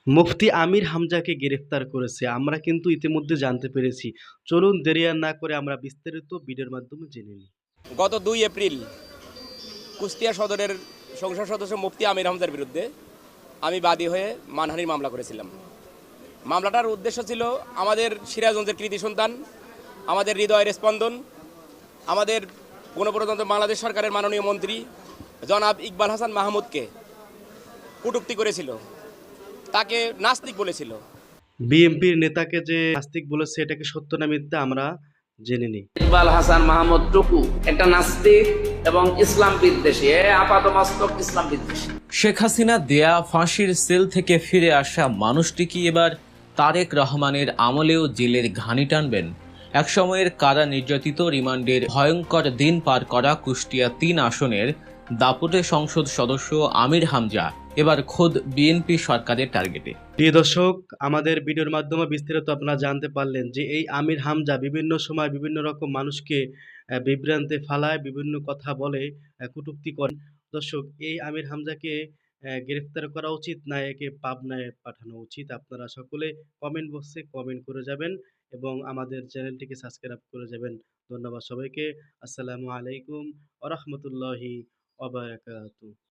মুফতি আমির হামজাকে গ্রেফতার করেছে। আমরা কিন্তু ইতিমধ্যে জানতে পেরেছি। চলুন দেরি আর না করে আমরা বিস্তারিত ভিডিওর মাধ্যমে জেনে নিই। গত ২ এপ্রিল কুষ্টিয়া সদরের সংসদ সদস্য মুফতি আমির হামজার বিরুদ্ধে আমি বাদী হয়ে মানহানির মামলা করেছিলাম। মামলাটার উদ্দেশ্য ছিল আমাদের সিরাজগঞ্জের কৃতি সন্তান, আমাদের হৃদয়ের স্পন্দন, আমাদের গণপ্রজাতন্ত্রী বাংলাদেশ সরকারের মাননীয় মন্ত্রী জনাব ইকবাল হাসান মাহমুদকে কটূক্তি করেছিল, তাকে নাস্তিক বলেছিল। বিএনপির নেতাকে যে নাস্তিক বলেছে এটা কি সত্য না মিথ্যা আমরা জেনে নিই। ইকবাল হাসান মাহমুদ টুকু একটা নাস্তিক এবং ইসলাম বিদ্বেষী, আপাতমস্তক ইসলাম বিদ্বেষী। শেখ হাসিনা দেয়া ফাঁসির সেল থেকে ফিরে আসা মানুষটি কি এবার তারেক রহমানের আমলেও জেলের ঘানি টানবেন? একসময়ের কারা নির্যাতিত রিমান্ডের ভয়ঙ্কর দিন পার করা কুষ্টিয়া ৩ আসনের দাপুটে সংসদ সদস্য আমির হামজা এবার খোদ বিএনপি সরকারের টার্গেটে। প্রিয় দর্শক, আমাদের ভিডিওর মাধ্যমে বিস্তারিত আপনারা জানতে পারলেন যে এই আমির হামজা বিভিন্ন সময় বিভিন্ন রকম মানুষকে বিভ্রান্তে ফালায়, বিভিন্ন কথা বলে, কটূক্তি করে। দর্শক, এই আমির হামজাকে গ্রেফতার করা উচিত না একে পাবনায় পাঠানো উচিত? আপনারা সকলে কমেন্ট বক্সে কমেন্ট করে যাবেন এবং আমাদের চ্যানেলটিকে সাবস্ক্রাইব করে যাবেন। ধন্যবাদ সবাইকে। আসসালামু আলাইকুম ওয়া রাহমাতুল্লাহি ওয়া বারাকাতুহু।